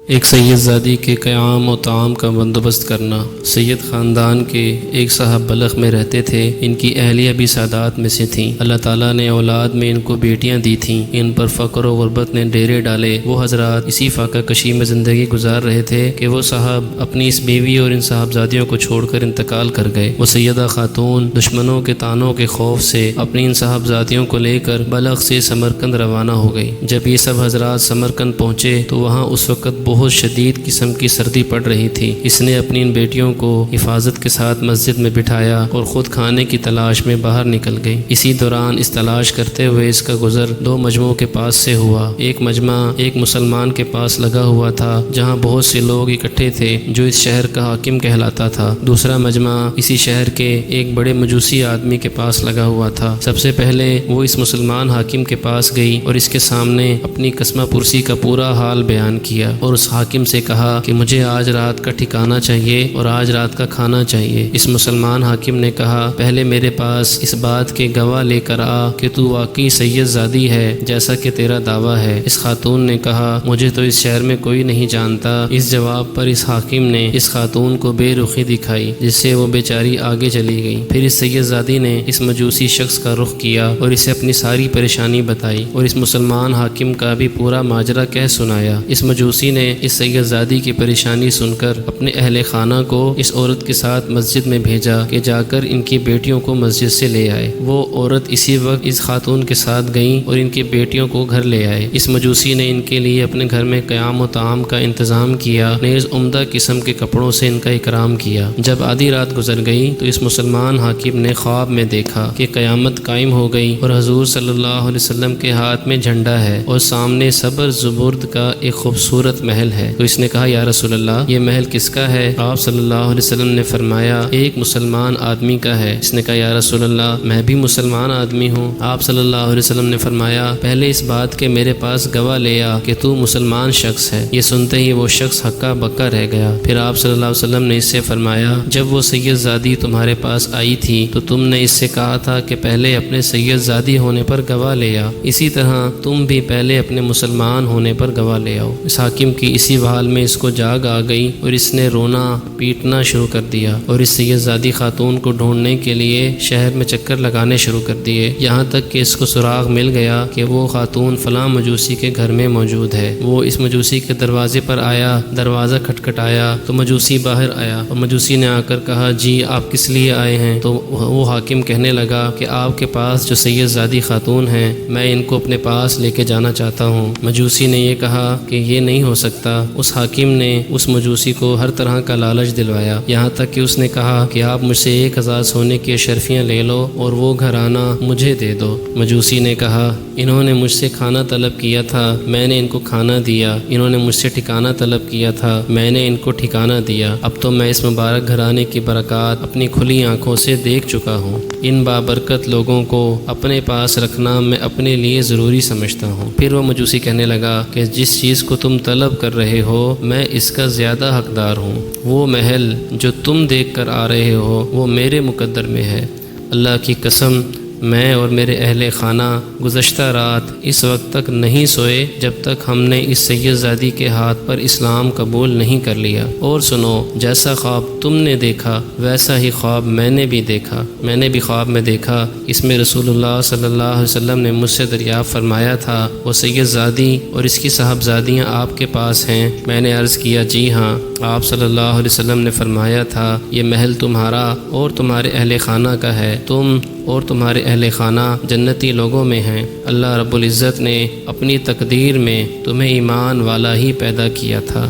ایک سید زادی کے قیام و طعام کا بندوبست کرنا۔ سید خاندان کے ایک صاحب بلخ میں رہتے تھے۔ ان کی اہلیہ بھی سادات میں سے تھیں۔ اللہ تعالیٰ نے اولاد میں ان کو بیٹیاں دی تھیں۔ ان پر فقر و غربت نے ڈیرے ڈالے۔ وہ حضرات اسی فاقہ کشی میں زندگی گزار رہے تھے کہ وہ صاحب اپنی اس بیوی اور ان صاحبزادیوں کو چھوڑ کر انتقال کر گئے۔ وہ سیدہ خاتون دشمنوں کے طعنوں کے خوف سے اپنی ان صاحبزادیوں کو لے کر بلخ سے سمرقند روانہ ہو گئی۔ جب یہ سب حضرات سمرقند پہنچے تو وہاں اس وقت بہت شدید قسم کی سردی پڑ رہی تھی۔ اس نے اپنی ان بیٹیوں کو حفاظت کے ساتھ مسجد میں بٹھایا اور خود کھانے کی تلاش میں باہر نکل گئی۔ اسی دوران اس تلاش کرتے ہوئے اس کا گزر دو مجمعوں کے پاس سے ہوا۔ ایک مجمع ایک مسلمان کے پاس لگا ہوا تھا جہاں بہت سے لوگ اکٹھے تھے جو اس شہر کا حاکم کہلاتا تھا۔ دوسرا مجمع اسی شہر کے ایک بڑے مجوسی آدمی کے پاس لگا ہوا تھا۔ سب سے پہلے وہ اس مسلمان حاکم کے پاس گئی اور اس کے سامنے اپنی قسمہ پرسی کا پورا حال بیان کیا اور اس حاکم سے کہا کہ مجھے آج رات کا ٹھکانہ چاہیے اور آج رات کا کھانا چاہیے۔ اس مسلمان حاکم نے کہا پہلے میرے پاس اس بات کے گواہ لے کر آ کہ تو واقعی سید زادی ہے جیسا کہ تیرا دعویٰ ہے۔ اس خاتون نے کہا مجھے تو اس شہر میں کوئی نہیں جانتا۔ اس جواب پر اس حاکم نے اس خاتون کو بے رخی دکھائی جس سے وہ بیچاری آگے چلی گئی۔ پھر اس سید زادی نے اس مجوسی شخص کا رخ کیا اور اسے اپنی ساری پریشانی بتائی اور اس مسلمان حاکم کا بھی پورا ماجرا کہہ سنایا۔ اس مجوسی نے اس سید زادی کی پریشانی سن کر اپنے اہل خانہ کو اس عورت کے ساتھ مسجد میں بھیجا کہ جا کر ان کی بیٹیوں کو مسجد سے لے آئے۔ وہ عورت اسی وقت اس خاتون کے ساتھ گئیں اور ان کی بیٹیوں کو گھر لے آئے۔ اس مجوسی نے ان کے لیے اپنے گھر میں قیام و طعام کا انتظام کیا، نیز عمدہ قسم کے کپڑوں سے ان کا اکرام کیا۔ جب آدھی رات گزر گئی تو اس مسلمان حاکم نے خواب میں دیکھا کہ قیامت قائم ہو گئی اور حضور صلی اللہ علیہ وسلم کے ہاتھ میں جھنڈا ہے اور سامنے سبز زبرد کا ایک خوبصورت محل ہے۔ تو اس نے کہا یا رسول اللہ یہ محل کس کا ہے؟ آپ صلی اللہ علیہ وسلم نے فرمایا ایک مسلمان آدمی کا ہے۔ اس نے کہا یا رسول اللہ میں بھی مسلمان آدمی ہوں۔ آپ صلی اللہ علیہ وسلم نے فرمایا پہلے اس بات کے میرے پاس گواہ لے آ کہ تو مسلمان شخص ہے۔ یہ سنتے ہی وہ شخص ہکا بکا رہ گیا۔ پھر آپ صلی اللہ علیہ وسلم نے اس سے فرمایا جب وہ سید زادی تمہارے پاس آئی تھی تو تم نے اس سے کہا تھا کہ پہلے اپنے سید زادی ہونے پر گواہ لے آ، اسی طرح تم بھی پہلے اپنے مسلمان ہونے پر گواہ لے آؤ۔ اس حاکم کی اسی حال میں اس کو جاگ آ گئی اور اس نے رونا پیٹنا شروع کر دیا اور اس سید زادی خاتون کو ڈھونڈنے کے لیے شہر میں چکر لگانے شروع کر دیے، یہاں تک کہ اس کو سراغ مل گیا کہ وہ خاتون فلاں مجوسی کے گھر میں موجود ہے۔ وہ اس مجوسی کے دروازے پر آیا، دروازہ کھٹکھٹایا تو مجوسی باہر آیا اور مجوسی نے آ کر کہا جی آپ کس لیے آئے ہیں؟ تو وہ حاکم کہنے لگا کہ آپ کے پاس جو سید زادی خاتون ہیں میں ان کو اپنے پاس لے کے جانا چاہتا ہوں۔ مجوسی نے یہ کہا کہ یہ نہیں ہو سکتا۔ اس حاکم نے اس مجوسی کو ہر طرح کا لالچ دلوایا، یہاں تک کہ اس نے کہا کہ آپ مجھ سے 1000 سونے کی اشرفیاں لے لو اور وہ گھرانہ مجھے دے دو۔ مجوسی نے کہا انہوں نے مجھ سے کھانا طلب کیا تھا، میں نے ان کو کھانا دیا۔ انہوں نے مجھ سے ٹھکانہ طلب کیا تھا، میں نے ان کو ٹھکانہ دیا۔ اب تو میں اس مبارک گھرانے کی برکات اپنی کھلی آنکھوں سے دیکھ چکا ہوں۔ ان بابرکت لوگوں کو اپنے پاس رکھنا میں اپنے لیے ضروری سمجھتا ہوں۔ پھر وہ مجوسی کہنے لگا کہ جس چیز کو تم طلب کر رہے ہو میں اس کا زیادہ حقدار ہوں۔ وہ محل جو تم دیکھ کر آ رہے ہو وہ میرے مقدر میں ہے۔ اللہ کی قسم میں اور میرے اہل خانہ گزشتہ رات اس وقت تک نہیں سوئے جب تک ہم نے اس سید زادی کے ہاتھ پر اسلام قبول نہیں کر لیا۔ اور سنو جیسا خواب تم نے دیکھا ویسا ہی خواب میں نے بھی دیکھا۔ میں نے بھی خواب میں دیکھا، اس میں رسول اللہ صلی اللہ علیہ وسلم نے مجھ سے دریافت فرمایا تھا وہ سید زادی اور اس کی صاحبزادیاں آپ کے پاس ہیں؟ میں نے عرض کیا جی ہاں۔ آپ صلی اللہ علیہ وسلم نے فرمایا تھا یہ محل تمہارا اور تمہارے اہل خانہ کا ہے، تم اور تمہارے اہل خانہ جنتی لوگوں میں ہیں۔ اللہ رب العزت نے اپنی تقدیر میں تمہیں ایمان والا ہی پیدا کیا تھا۔